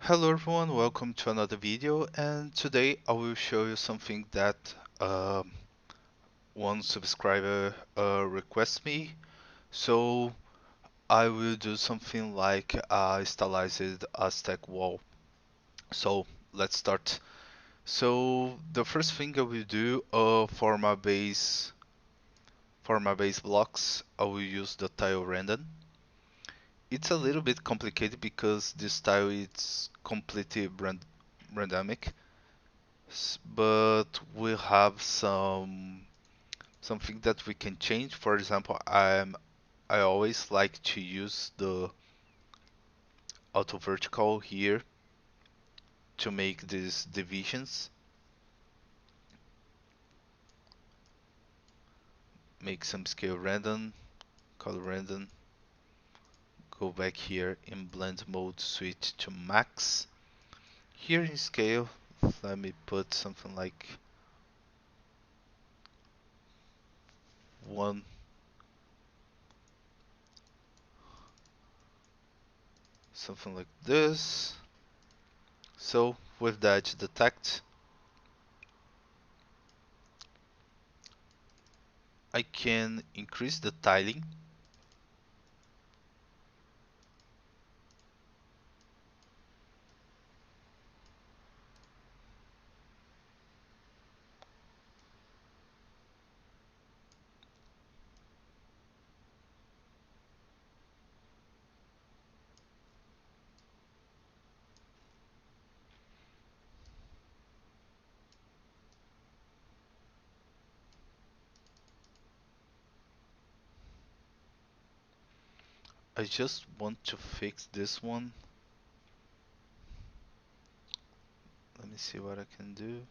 Hello everyone, welcome to another video, and today I will show you something that um, one subscriber requests me. So I will do something like stylized Aztec Wall. So let's start. So the first thing I will do for my base blocks, I will use the tile random. It's a little bit complicated because this tile is completely randomic. But we have something that we can change. For example, I always like to use the auto vertical here to make these divisions. Make some scale random, color random. Go back here in blend mode, switch to max. Here in scale, let me put something like one, something like this. So with the edge detect, I can increase the tiling. I just want to fix this one. Let me see what I can do.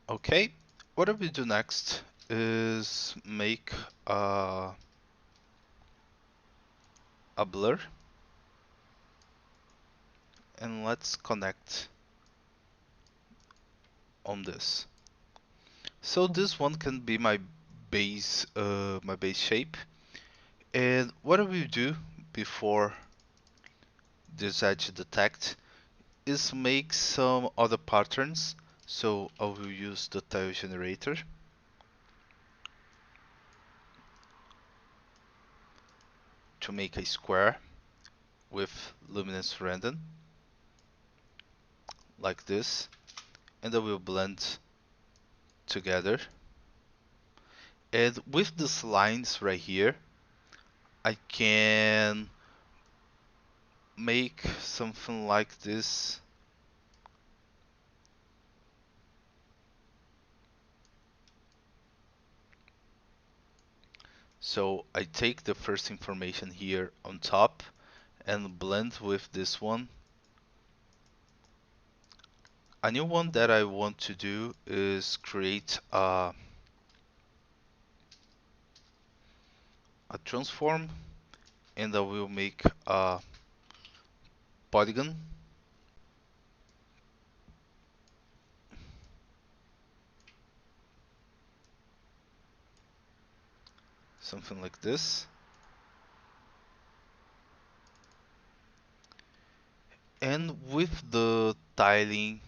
Okay, what I will do next is make a, a blur, and let's connect on this. So this one can be my base shape. And what I will do before this edge detect is make some other patterns. So I will use the tile generator to make a square with luminance random like this, and I will blend together. And with these lines right here, I can make something like this. So I take the first information here on top and blend with this one. A new one that I want to do is create a transform, and I will make a polygon, something like this. And with the tiling,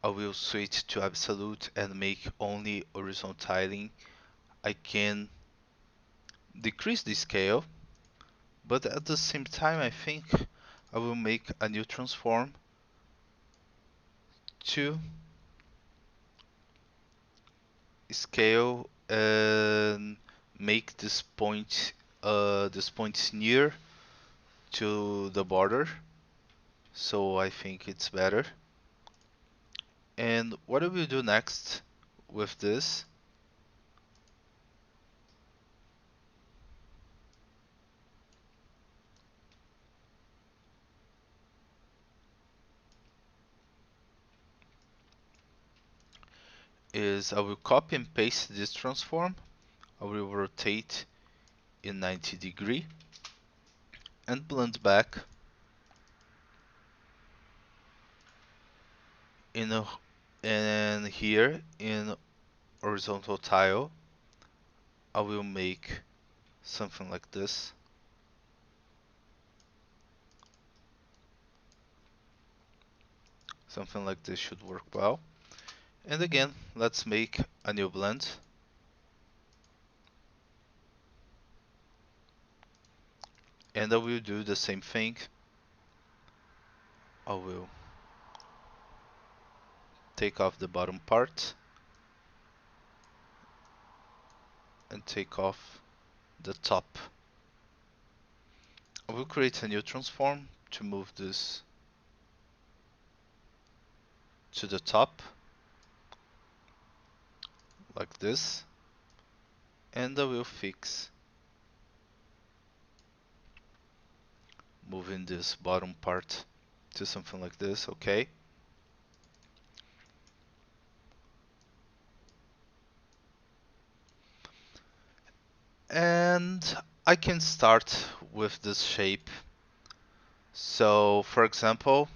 I will switch to absolute and make only horizontal tiling. I can decrease the scale, but at the same time I think I will make a new transform to scale and make this point near to the border, so I think it's better. And what I will do next with this is I will copy and paste this transform. I will rotate in 90 degree and blend back in a, and here in horizontal tile I will make something like this. Something like this should work well. And again, let's make a new blend. And I will do the same thing. I will take off the bottom part and take off the top. I will create a new transform to move this to the top like this, and I will fix moving this bottom part to something like this. Okay. And I can start with this shape. So for example,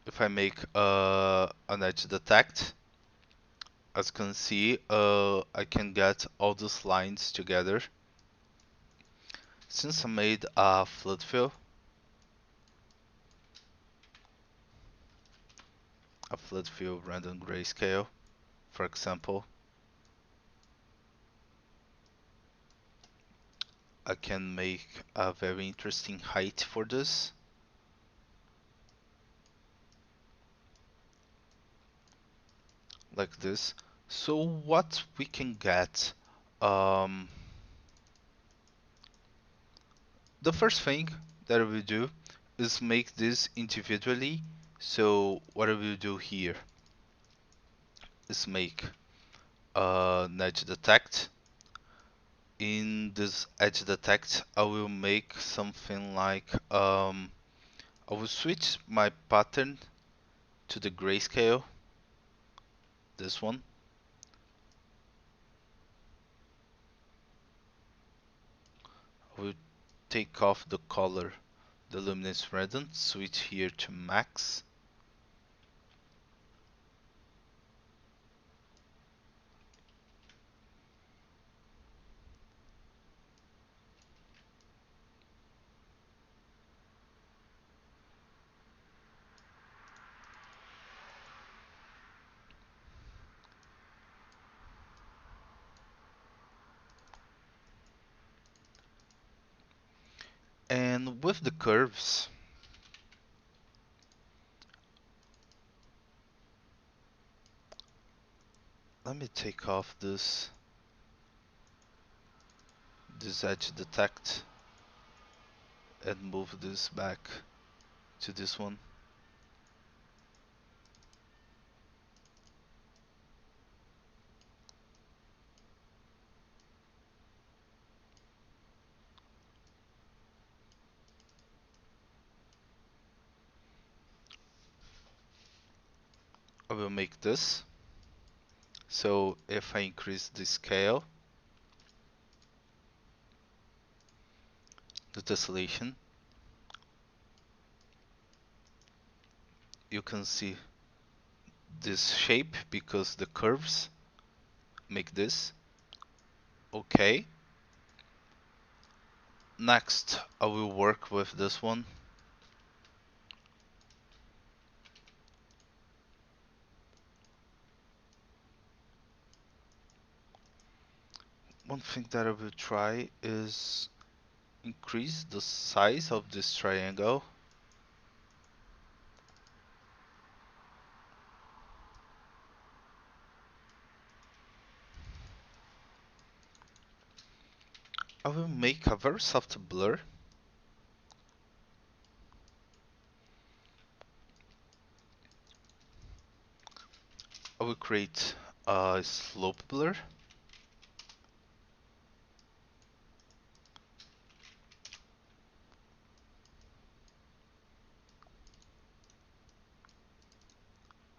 if I make an edge detect, as you can see, I can get all these lines together. Since I made a flood fill, random grayscale, for example, I can make a very interesting height for this. Like this. So what we can get, um, the first thing that I will do is make this individually. So what I will do here is make an edge detect. In this edge detect, I will make something like I will switch my pattern to the grayscale, this one. I will take off the color, the luminance redden, switch here to max. And with the curves, let me take off this edge detect and move this back to this one. I will make this. So if I increase the scale, the tessellation, you can see this shape because the curves make this. Okay. Next, I will work with this one. One thing that I will try is increase the size of this triangle. I will make a very soft blur. I will create a slope blur.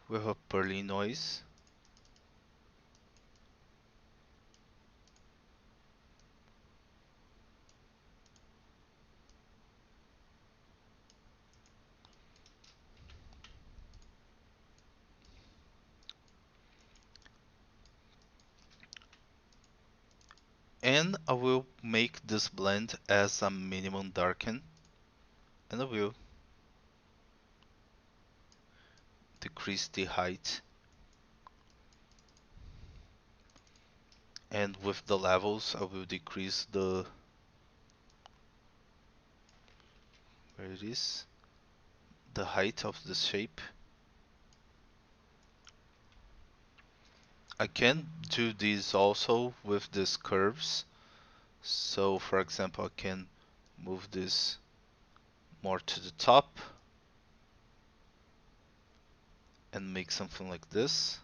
with a purling noise. And I will make this blend as a minimum darken, and I will decrease the height. And with the levels, I will decrease where it is, the height of the shape. I can do this also with these curves. So for example, I can move this more to the top and make something like this.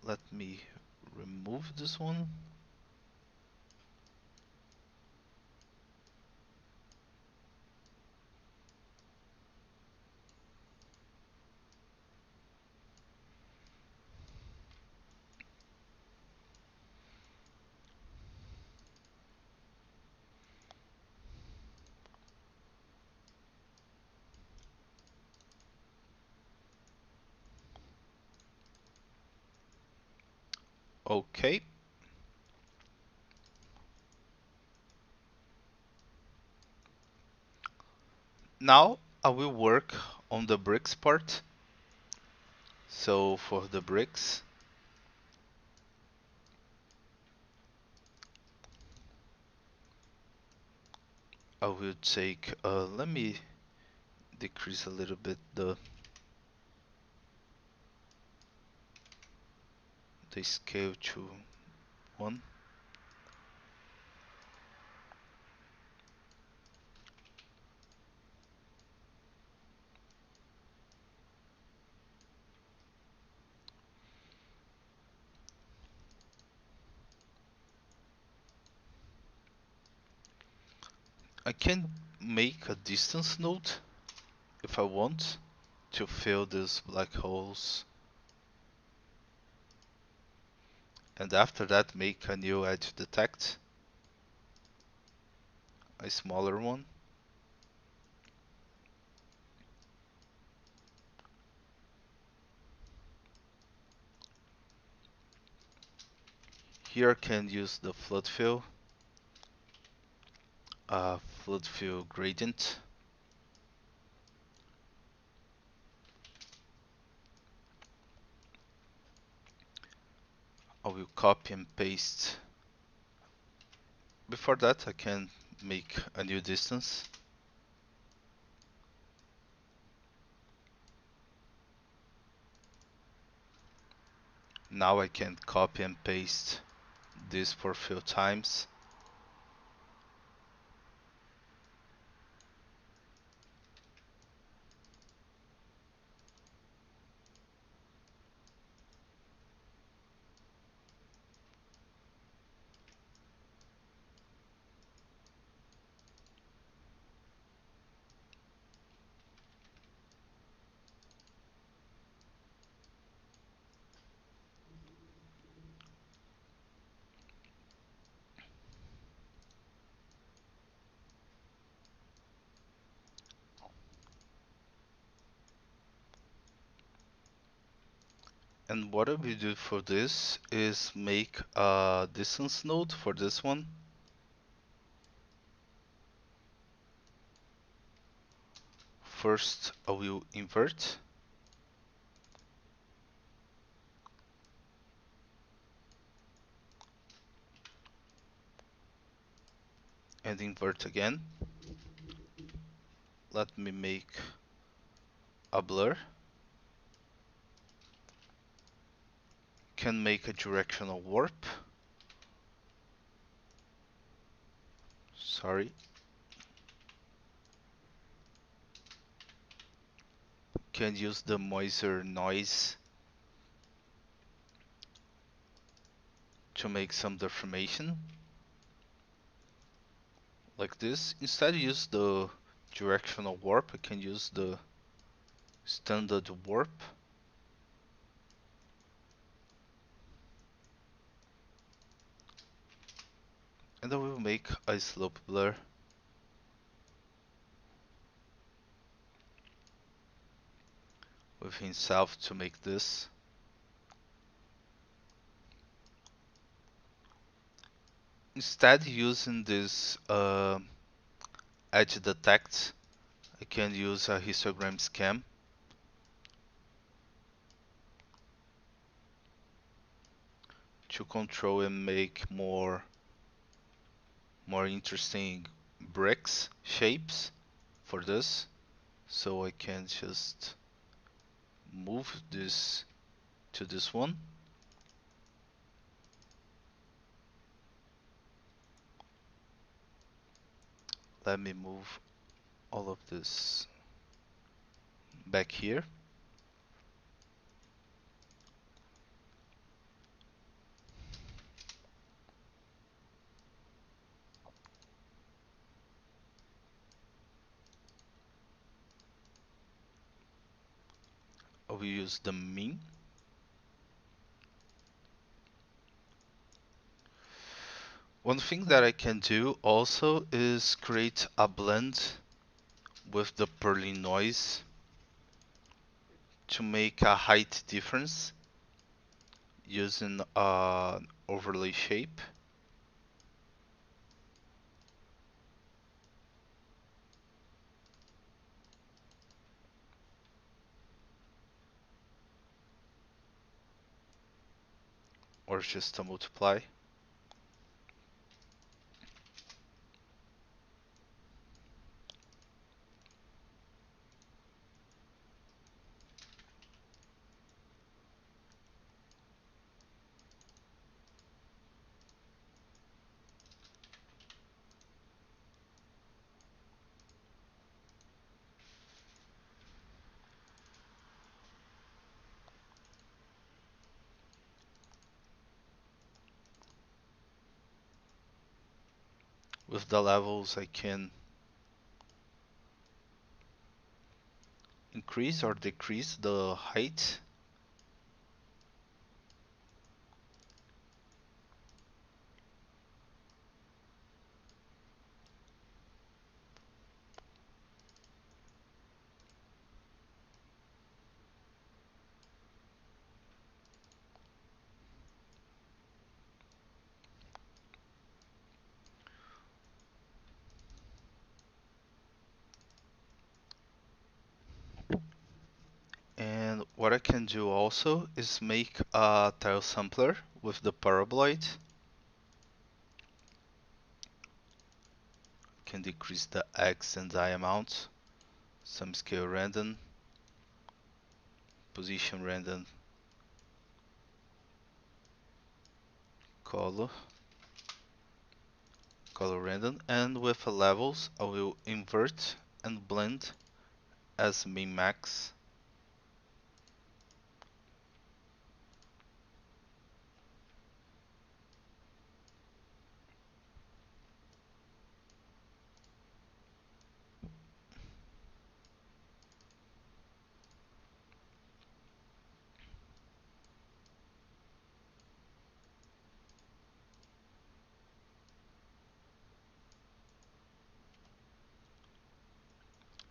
Let me remove this one. Okay. Now I will work on the bricks part. So for the bricks, I will take, let me decrease a little bit the scale to 1. I can make a distance node if I want to fill these black holes, and after that make a new edge detect, a smaller one. Here I can use the flood fill, flood fill gradient. I will copy and paste. Before that, I can make a new distance. Now I can copy and paste this for a few times. And what I will do for this is make a distance node for this one. First, I will invert. And invert again. Let me make a blur. Can make a directional warp. Sorry. Can use the Moiser noise to make some deformation. Like this. Instead use the directional warp, I can use the standard warp. And I will make a slope blur within south to make this. Instead using this edge detect, I can use a histogram scan to control and make more interesting bricks shapes for this. So I can just move this to this one. Let me move all of this back here. I will use the min. One thing that I can do also is create a blend with the Perlin noise to make a height difference using an overlay shape. Or just a multiply. With the levels I can increase or decrease the height. And what I can do also is make a tile sampler with the paraboloid. Can decrease the X and Y amount, some scale random, position random, color random, and with the levels I will invert and blend as min max.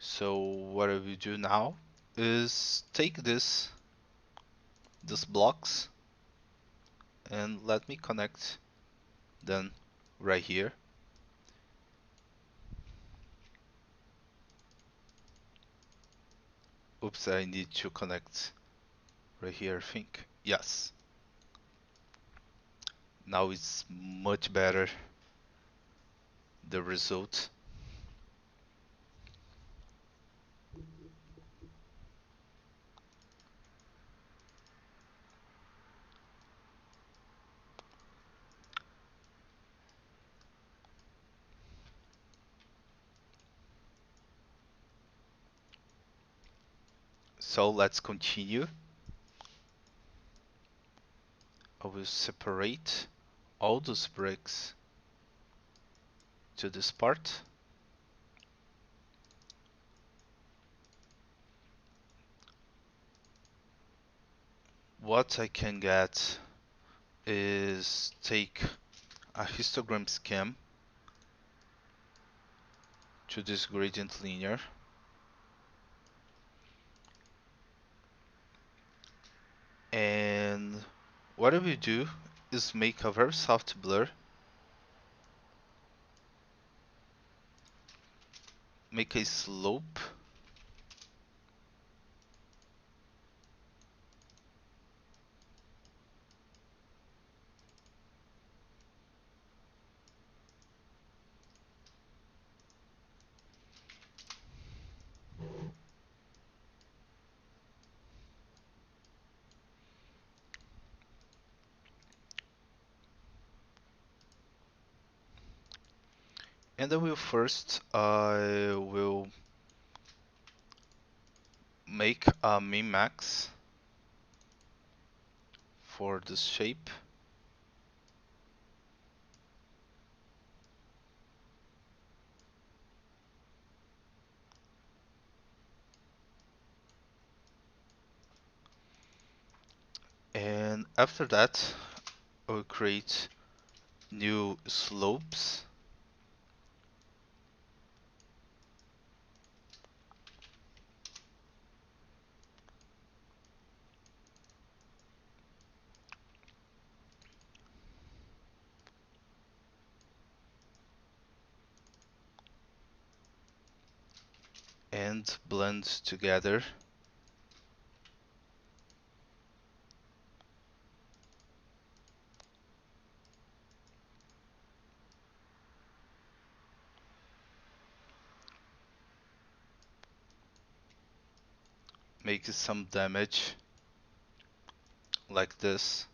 So what I will do now is take these blocks and let me connect them right here. Oops, I need to connect right here, I think. Yes. Now it's much better, the result. So let's continue. I will separate all those bricks to this part. What I can get is take a histogram scan to this gradient linear. And what I will do is make a very soft blur, make a slope, and I will make a min max for this shape. And after that, I will create new slopes, and blend together. Make some damage like this.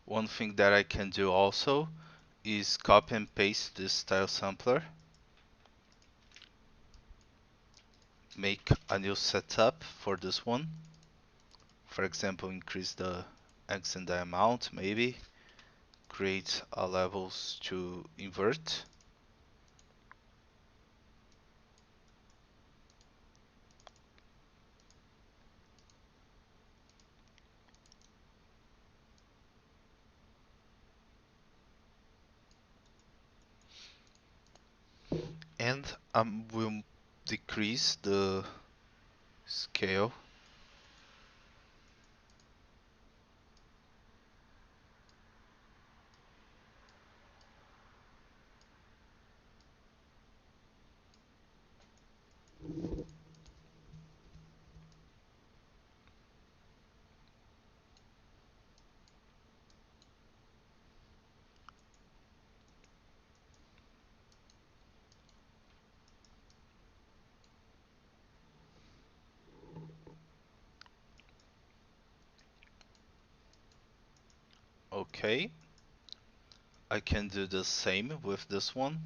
One thing that I can do also is copy and paste this style sampler, make a new setup for this one. For example, increase the X and the amount, maybe. Create levels to invert. And will decrease the scale. Okay, I can do the same with this one.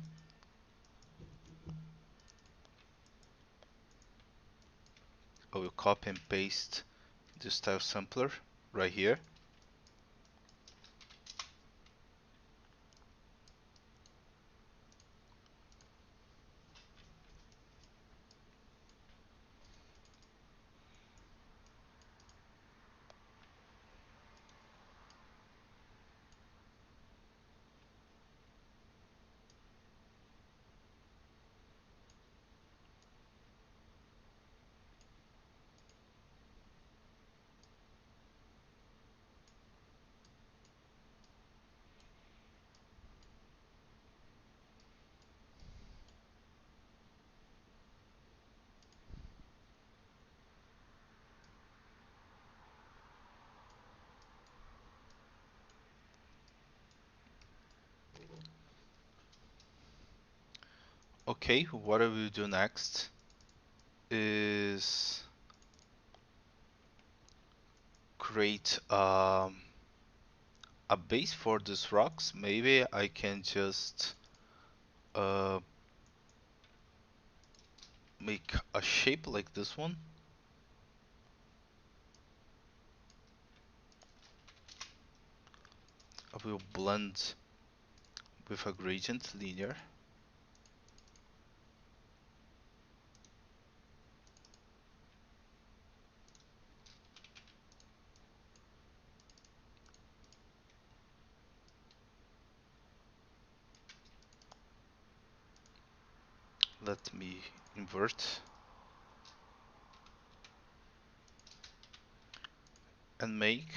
I will copy and paste the style sampler right here. Okay, what I will do next is create a base for these rocks. Maybe I can just uh, make a shape like this one. I will blend with a gradient linear. Let me invert and make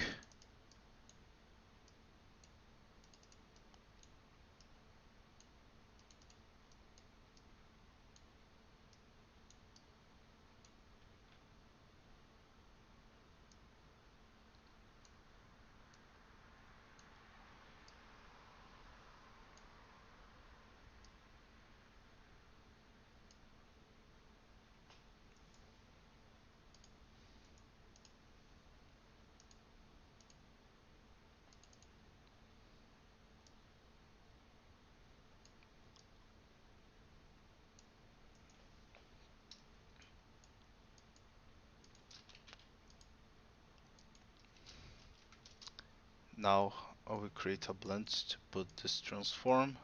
now I will create a blend to put this transform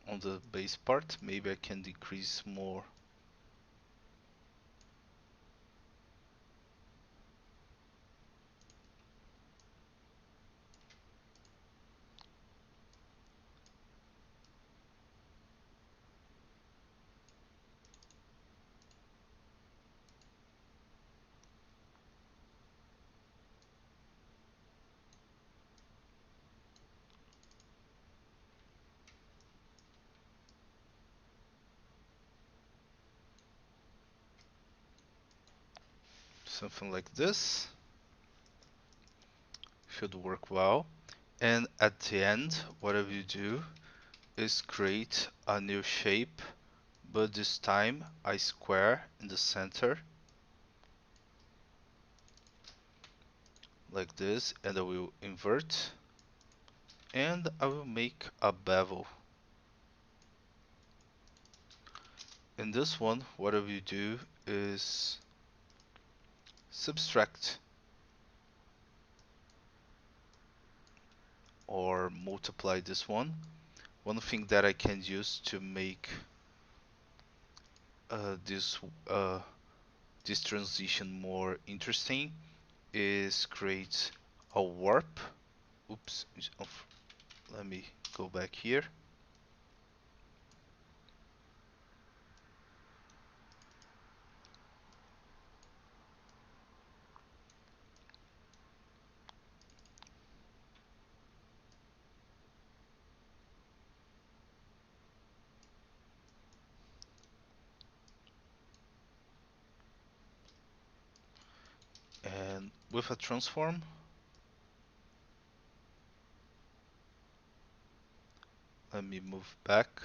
on the base part. Maybe I can decrease more. Something like this should work well. And at the end, what I will do is create a new shape, but this time a square in the center, like this, and I will invert, and I will make a bevel. In this one, what I will do is subtract or multiply this one. One thing that I can use to make uh, this uh, this transition more interesting is create a warp. Oops, let me go back here. And with a transform, let me move back.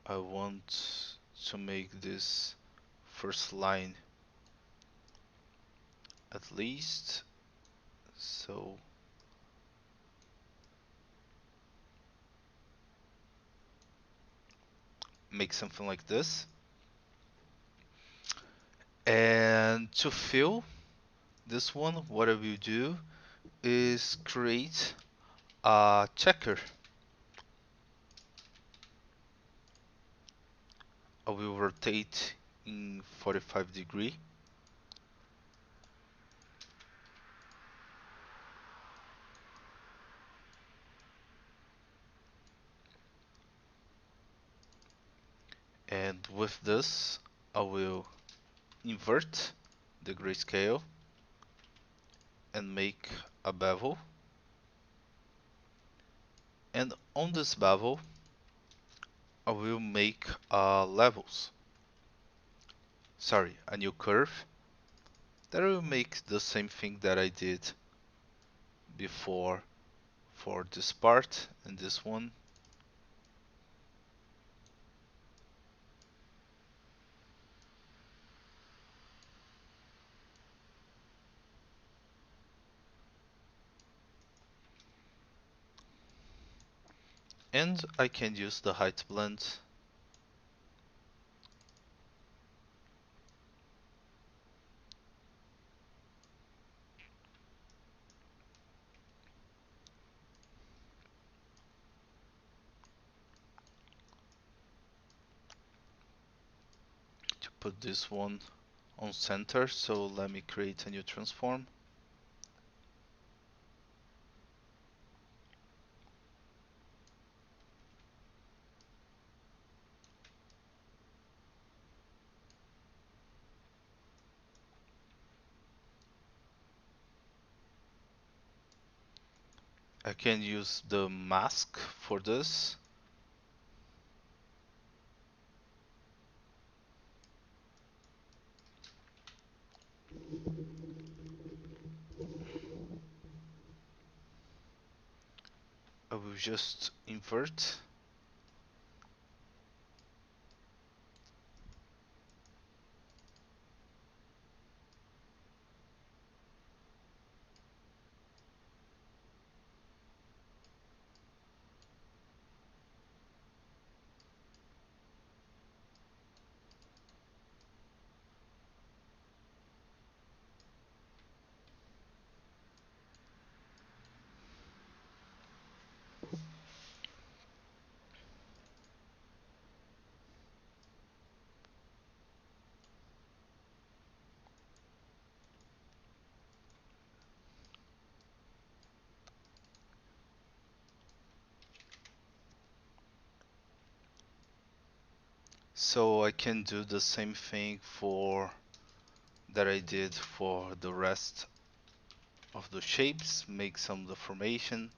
I want to make this first line at least, so make something like this. And to fill this one, what I will do is create a checker. I will rotate in 45-degree, and with this I will invert the grayscale and make a bevel, and on this bevel I will make levels, sorry, a new curve that will make the same thing that I did before for this part and this one. And I can use the height blend to put this one on center. So let me create a new transform. I can use the mask for this. I will just invert. So I can do the same thing for that I did for the rest of the shapes, make some deformation.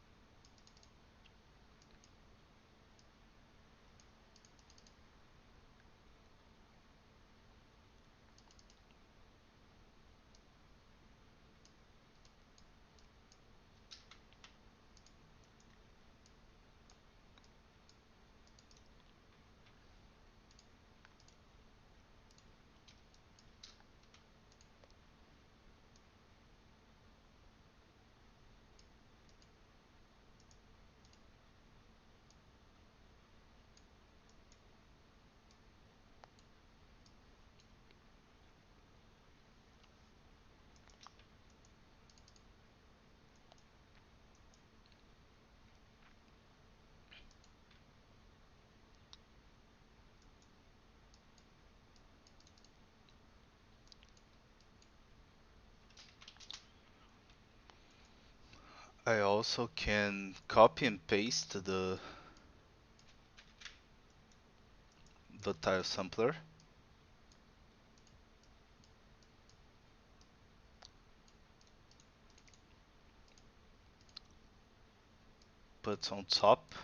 I also can copy and paste the tile sampler, put on top,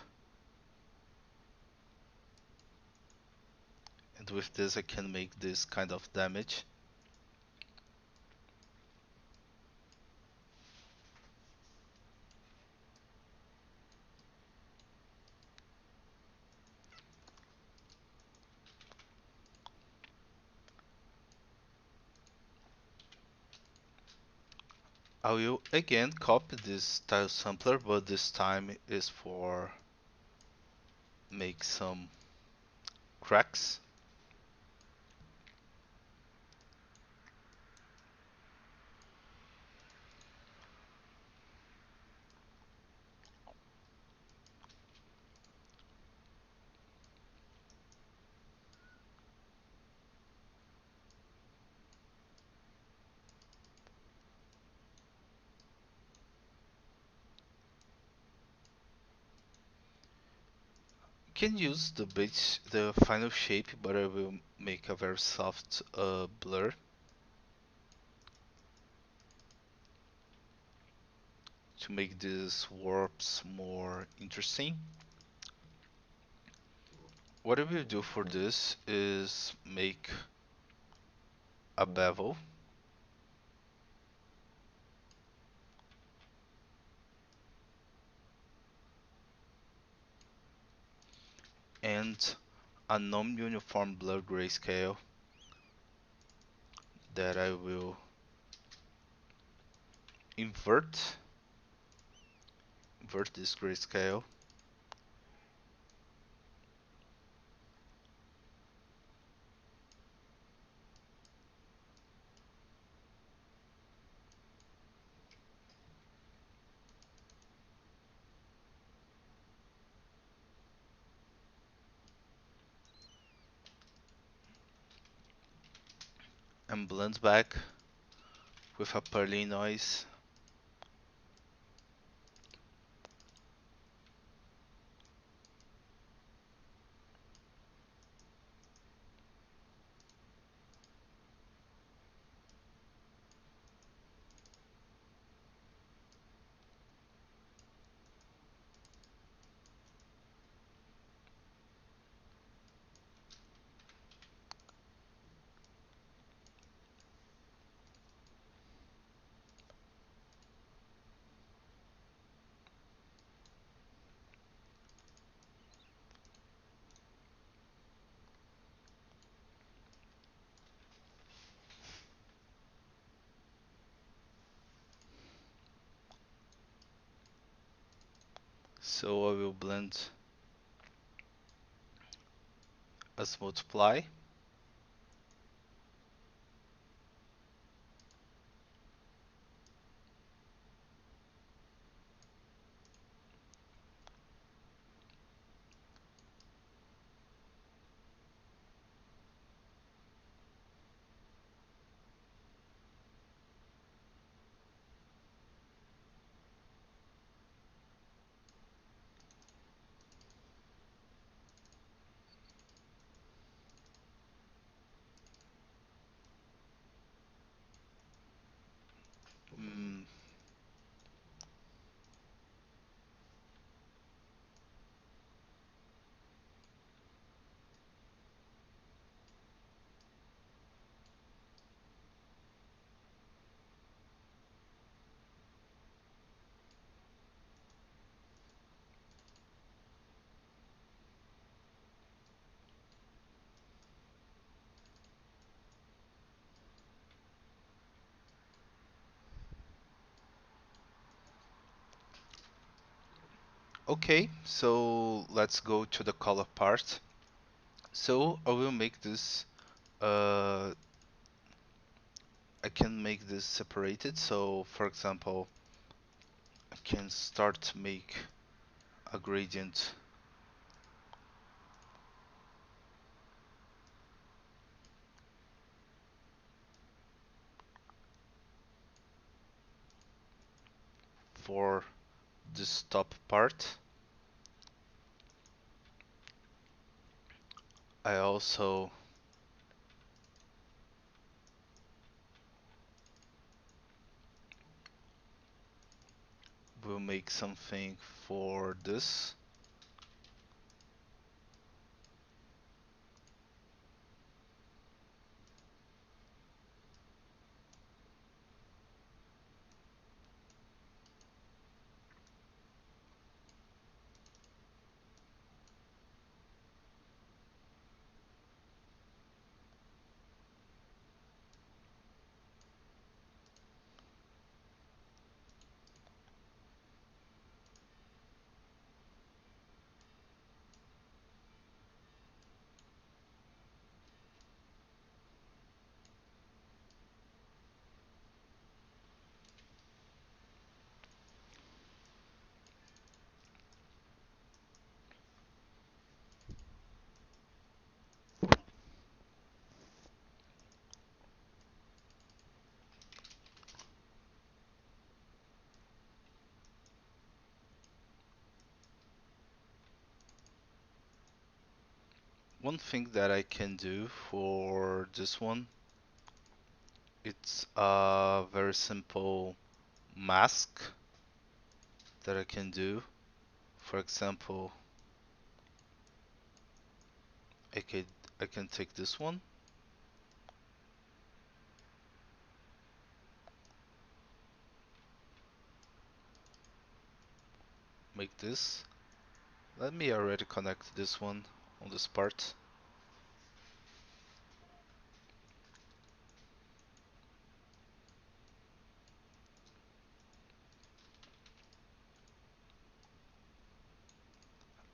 and with this I can make this kind of damage. I will again copy this tile sampler, but this time is for make some cracks. Can use the base, the final shape, but I will make a very soft blur to make these warps more interesting. What I will do for this is make a bevel and a non-uniform blur grayscale that I will invert this grayscale and blend back with a pearly noise. So I will blend as multiply. Mm, okay, so let's go to the color part. So I will make this, I can make this separated. So for example, I can start to make a gradient for this top part. I also will make something for this. One thing that I can do for this one, it's a very simple mask that I can do. For example, I could I can take this one, make this. Let me already connect this one on this part.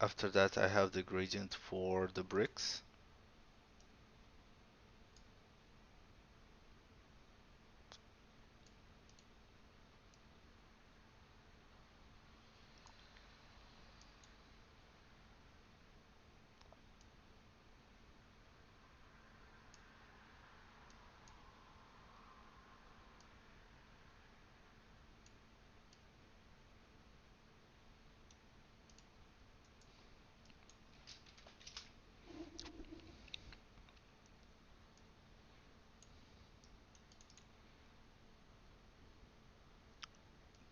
After that, I have the gradient for the bricks.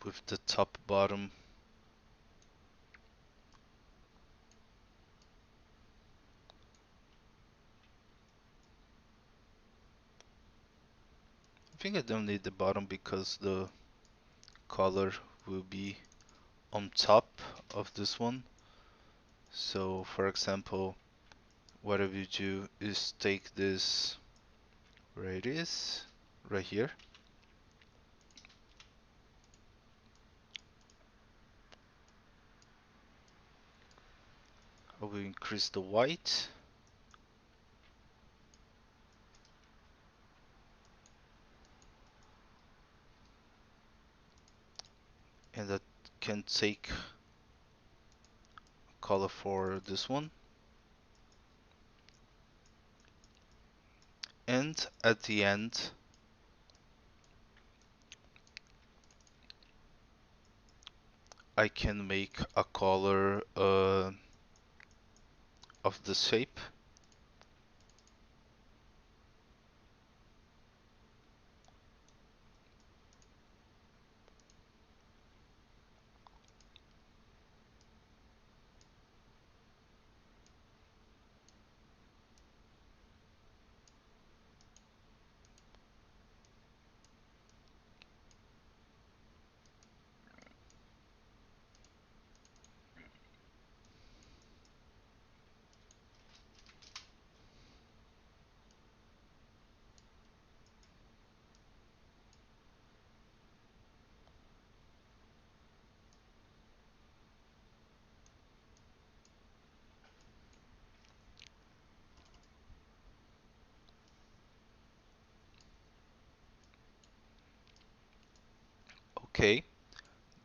With the top bottom. I think I don't need the bottom because the color will be on top of this one. So for example, what I will do is take this radius right here, I will increase the white, and that can take color for this one. And at the end, I can make a color of the shape. Okay,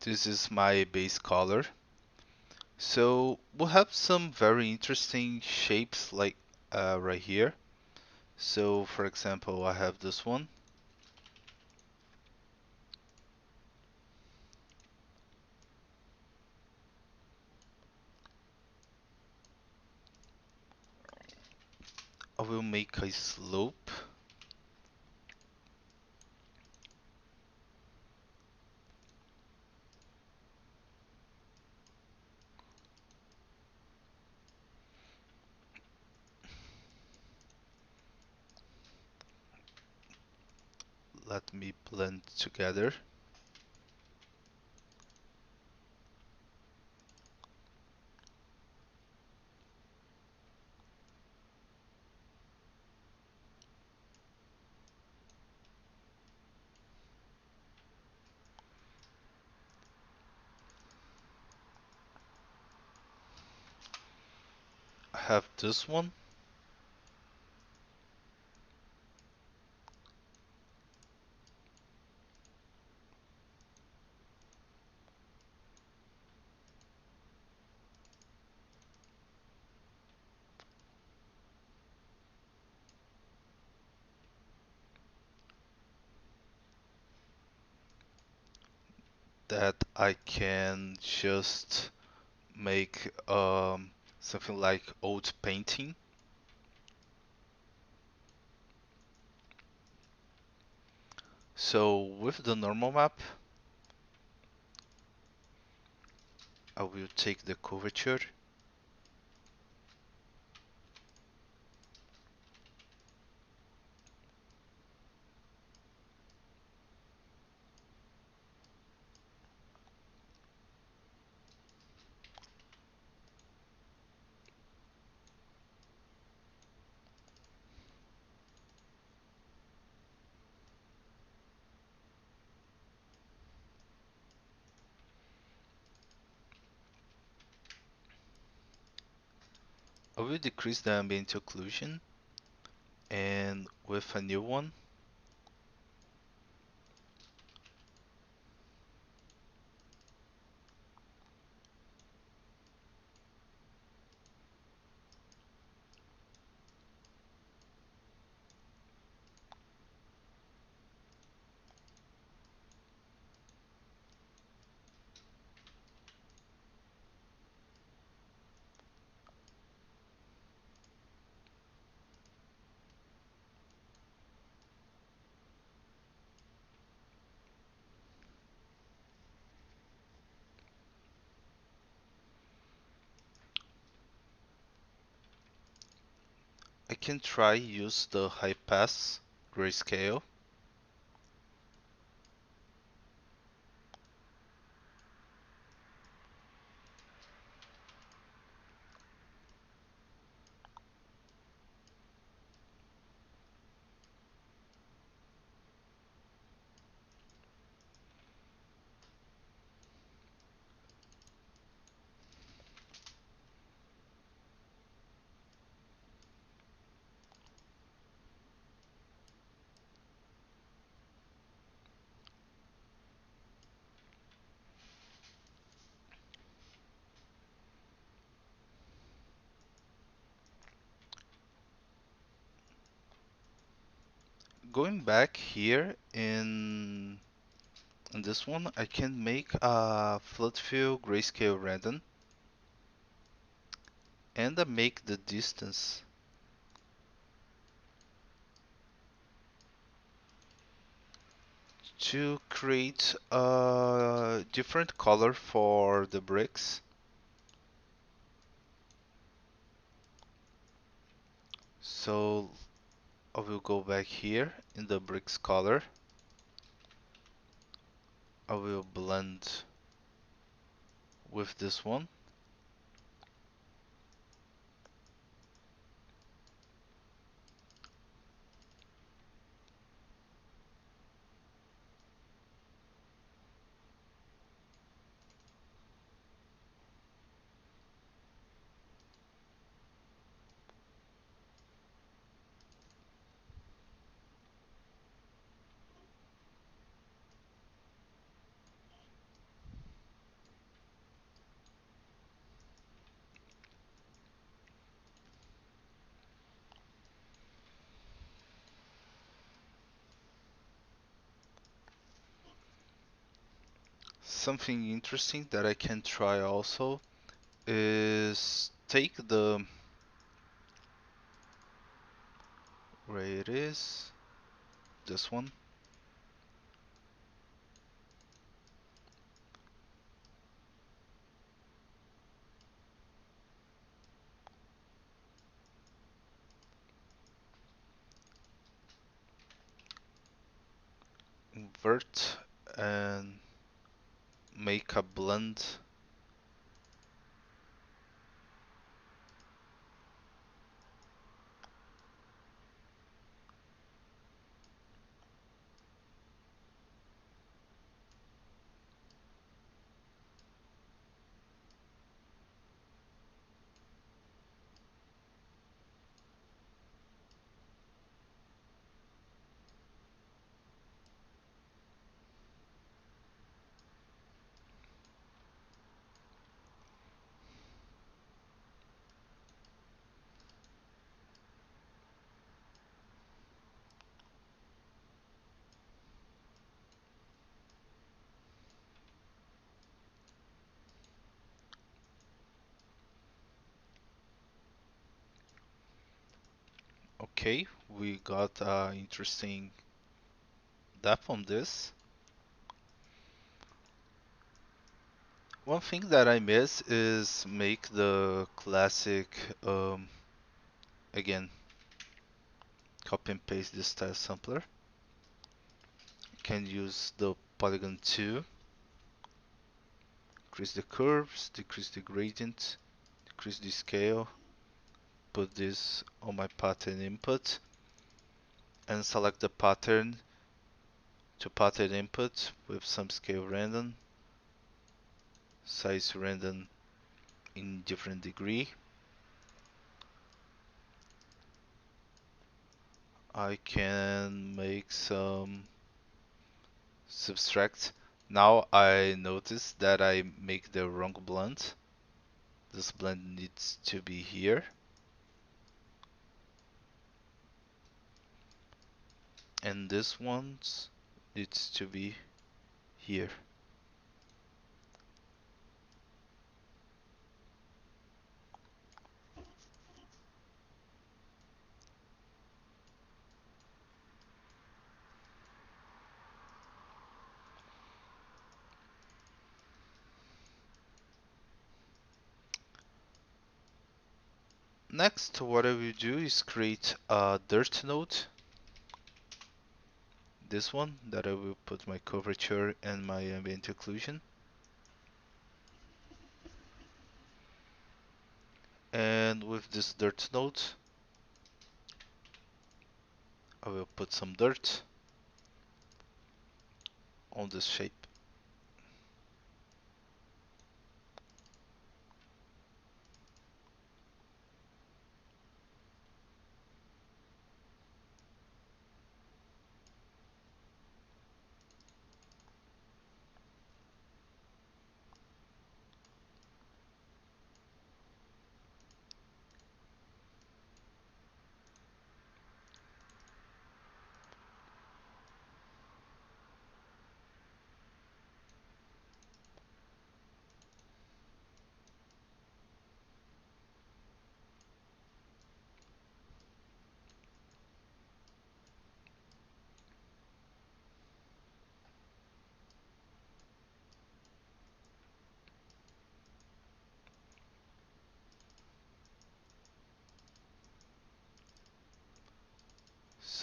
this is my base color. So we'll have some very interesting shapes like right here. So for example, I have this one. I will make a slope. Let me blend together. I have this one. That I can just make something like old painting. So with the normal map, I will take the curvature. I will decrease the ambient occlusion, and with a new one, I can try use the high pass grayscale. going back here in this one, I can make a flood fill grayscale random and I make the distance to create a different color for the bricks. So I will go back here in the bricks color. I will blend with this one. Something interesting that I can try also is take the, where it is, this one, invert and make a blend. Okay, we got interesting depth on this. One thing that I miss is make the classic, again, copy and paste this style sampler. Can use the polygon 2, increase the curves, decrease the gradient, decrease the scale, put this on my pattern input, and select the pattern to pattern input with some scale random, size random in different degree. I can make some subtract. Now I notice that I make the wrong blend. This blend needs to be here, and this one needs to be here. Next, what I will do is create a dirt node. This one that I will put my curvature and my ambient occlusion. And with this dirt node, I will put some dirt on this shape.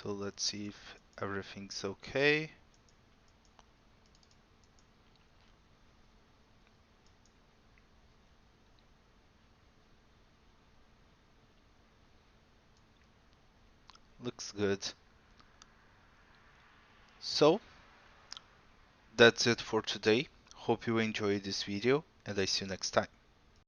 So let's see if everything's okay. Looks good. So that's it for today. Hope you enjoyed this video and I see you next time.